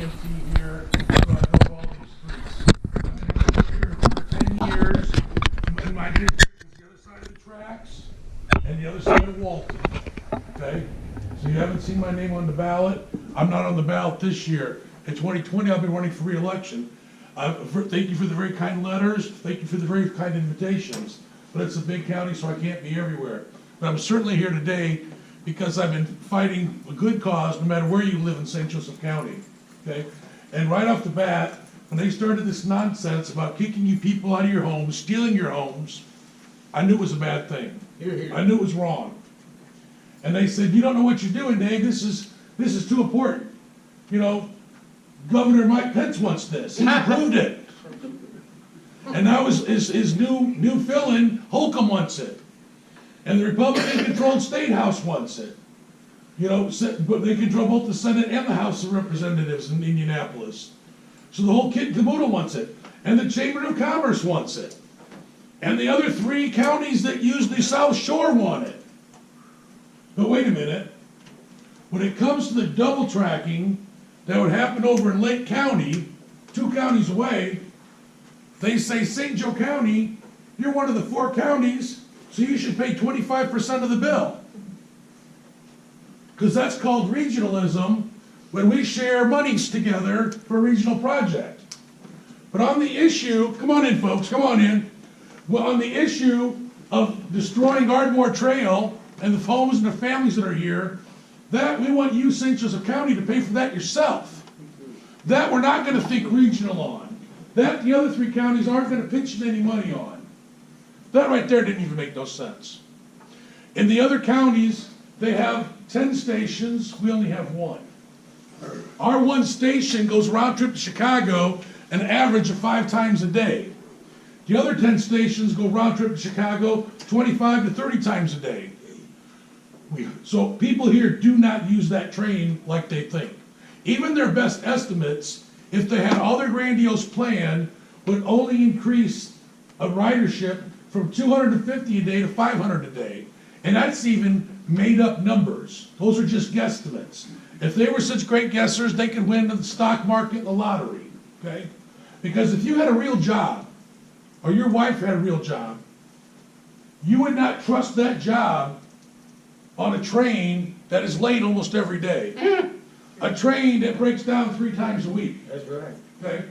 EMT here, so I know all these streets. I've been here for 10 years. In my district is the other side of the tracks and the other side of Walton. Okay? So you haven't seen my name on the ballot. I'm not on the ballot this year. In 2020, I'll be running for re-election. Thank you for the very kind letters. Thank you for the very kind invitations. But it's a big county, so I can't be everywhere. But I'm certainly here today because I've been fighting a good cause no matter where you live in St. Joseph County. Okay? And right off the bat, when they started this nonsense about kicking you people out of your homes, stealing your homes, I knew it was a bad thing. I knew it was wrong. And they said, you don't know what you're doing, Dave. This is too important. You know, Governor Mike Pence wants this. He approved it. And now his new fill-in, Holcomb wants it. And the Republican-controlled State House wants it. You know, but they control both the Senate and the House of Representatives in Indianapolis. So the whole kit and caboodle wants it. And the Chamber of Commerce wants it. And the other 3 counties that use the South Shore want it. But wait a minute. When it comes to the double tracking that would happen over in Lake County, 2 counties away, they say, St. Joe County, you're one of the 4 counties, so you should pay 25% of the bill. Because that's called regionalism, when we share monies together for a regional project. But on the issue, come on in folks, come on in. Well, on the issue of destroying Ardmore Trail and the homes and the families that are here, that we want you, St. Joseph County, to pay for that yourself. That we're not going to think regional on. That the other 3 counties aren't going to pitch in any money on. That right there didn't even make no sense. In the other counties, they have 10 stations, we only have 1. Our 1 station goes round trip to Chicago an average of 5 times a day. The other 10 stations go round trip to Chicago 25 to 30 times a day. So people here do not use that train like they think. Even their best estimates, if they had all their grandiose plan, would only increase a ridership from 250 a day to 500 a day. And that's even made up numbers. Those are just guesstimates. If they were such great guessers, they could win the stock market and the lottery. Okay? Because if you had a real job, or your wife had a real job, you would not trust that job on a train that is late almost every day. A train that breaks down 3 times a week. That's right. Okay?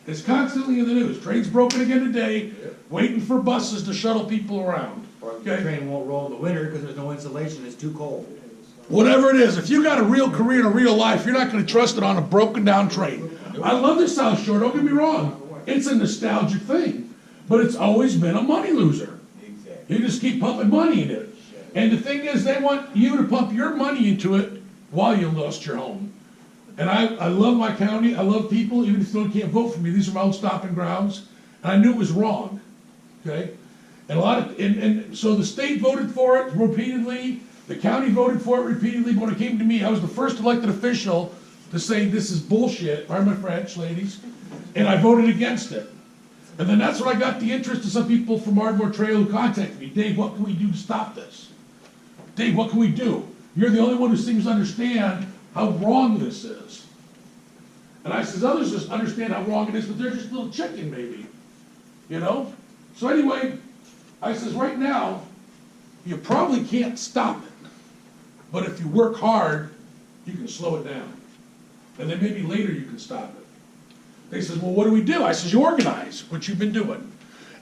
It's constantly in the news. Train's broken again today, waiting for buses to shuttle people around. Or the train won't roll in the winter because there's no insulation, it's too cold. Whatever it is, if you got a real career in a real life, you're not going to trust it on a broken down train. I love the South Shore, don't get me wrong. It's a nostalgic thing. But it's always been a money loser. You just keep pumping money in it. And the thing is, they want you to pump your money into it while you lost your home. And I love my county, I love people, even if you can't vote for me. These are my own stomping grounds. And I knew it was wrong. Okay? And so the state voted for it repeatedly, the county voted for it repeatedly, but when it came to me, I was the first elected official to say this is bullshit, pardon my French, ladies, and I voted against it. And then that's when I got the interest of some people from Ardmore Trail who contacted me. Dave, what can we do to stop this? Dave, what can we do? You're the only one who seems to understand how wrong this is. And I says, others just understand how wrong it is, but they're just a little chicken, maybe. You know? So anyway, I says, right now, you probably can't stop it. But if you work hard, you can slow it down. And then maybe later you can stop it. They says, well, what do we do? I says, you organize, what you've been doing.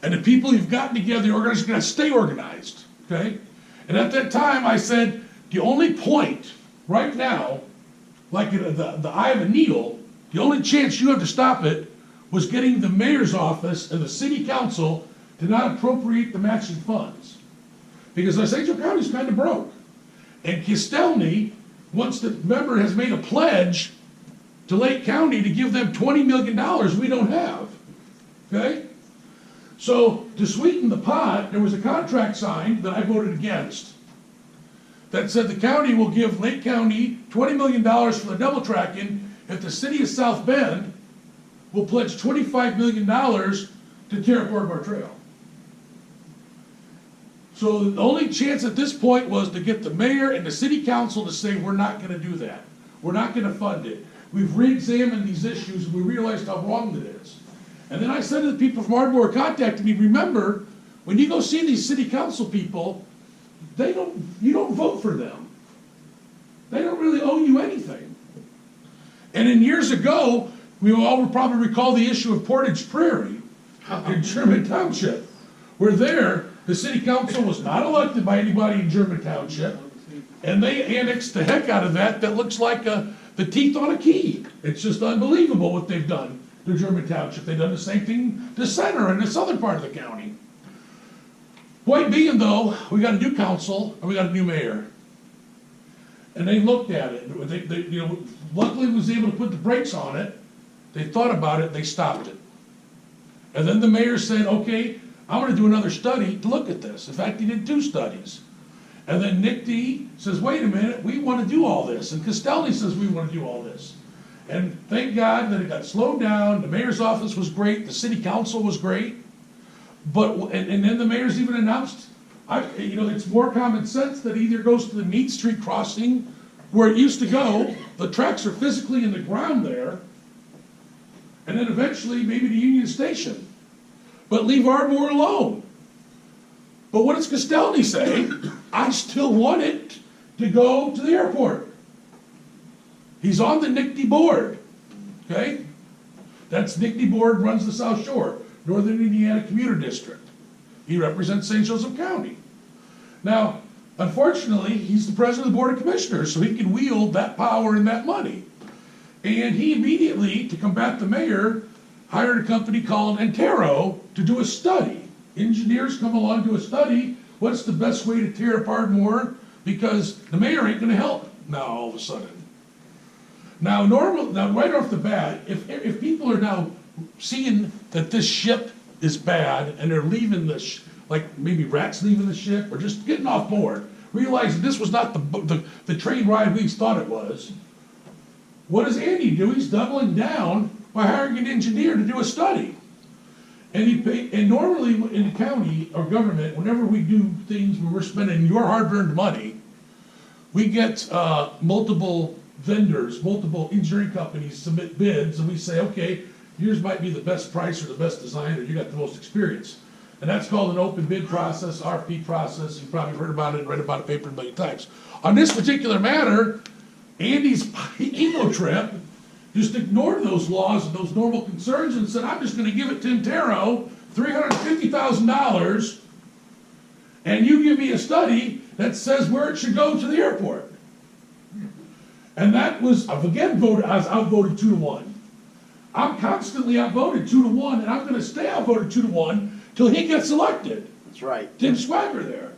And the people you've gotten together, the organizers, are going to stay organized. Okay? And at that time, I said, the only point right now, like the eye of a needle, the only chance you have to stop it was getting the mayor's office and the city council to not appropriate the matching funds. Because St. Joe County is kind of broke. And Kistelny, once the member has made a pledge to Lake County to give them $20 million we don't have. Okay? So to sweeten the pot, there was a contract signed that I voted against that said the county will give Lake County $20 million for the double tracking if the city of South Bend will pledge $25 million to tear up Ardmore Trail. So the only chance at this point was to get the mayor and the city council to say, we're not going to do that. We're not going to fund it. we've re-examined these issues, and we realized how wrong it is. And then I said to the people from Ardmore who contacted me, remember, when you go see these city council people, you don't vote for them. They don't really owe you anything. And in years ago, we all will probably recall the issue of Portage Prairie in German Township. Where there, the city council was not elected by anybody in German Township, and they annexed the heck out of that looks like the teeth on a key. It's just unbelievable what they've done to German Township. They've done the same thing to Center and the southern part of the county. Point being though, we got a new council and we got a new mayor. And they looked at it. They luckily was able to put the brakes on it. They thought about it, they stopped it. And then the mayor said, okay, I'm gonna do another study to look at this. In fact, he did 2 studies. And then Nick D says, wait a minute, we wanna do all this. And Castelli says, we wanna do all this. And thank God that it got slowed down. The mayor's office was great, the city council was great. And then the mayor's even announced, it's more common sense that it either goes to the Meade Street crossing, where it used to go, the tracks are physically in the ground there, and then eventually maybe to Union Station. But leave Ardmore alone. But what does Castelli say? I still want it to go to the airport. He's on the NICD board, okay? That's NICD board, runs the South Shore, Northern Indiana Commuter District. He represents St. Joseph County. Now, unfortunately, he's the president of the Board of Commissioners, so he can wield that power and that money. And he immediately, to combat the mayor, hired a company called Antero to do a study. Engineers come along, do a study, what's the best way to tear up Ardmore? Because the mayor ain't gonna help now all of a sudden. Now right off the bat, if people are now seeing that this ship is bad and they're leaving like maybe rats leaving the ship or just getting off board, realizing this was not the train ride we thought it was, what does Andy do? He's doubling down by hiring an engineer to do a study. And normally in the county or government, whenever we do things where we're spending your hard-earned money, we get multiple vendors, multiple engineering companies submit bids, and we say, okay, yours might be the best price or the best design, or you got the most experience. And that's called an open bid process, RFP process. You've probably heard about it and read about it in the paper a million times. On this particular matter, Andy's ego trip just ignored those laws and those normal concerns and said, I'm just gonna give it to Antero, $350,000, and you give me a study that says where it should go to the airport. And that was, I've again voted, I was outvoted 2-1. I'm constantly outvoted 2-1, and I'm gonna stay outvoted 2-1 till he gets elected. That's right. Tim Swagger there.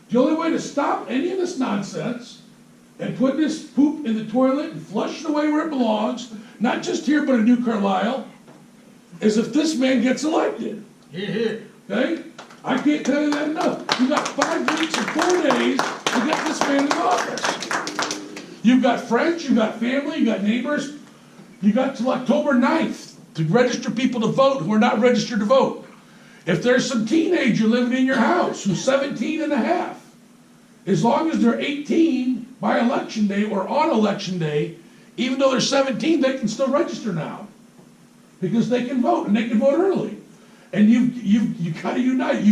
The only way to stop any of this nonsense and put this poop in the toilet and flush it away where it belongs, not just here but in New Carlisle, is if this man gets elected. Okay? I can't tell you that enough. You got 5 weeks and 4 days to get this man in office. You've got friends, you've got family, you've got neighbors. You got till October 9th to register people to vote who are not registered to vote. If there's some teenager living in your house who's 17 and a half, as long as they're 18 by election day or on election day, even though they're 17, they can still register now. Because they can vote, and they can vote early. And you've got to unite.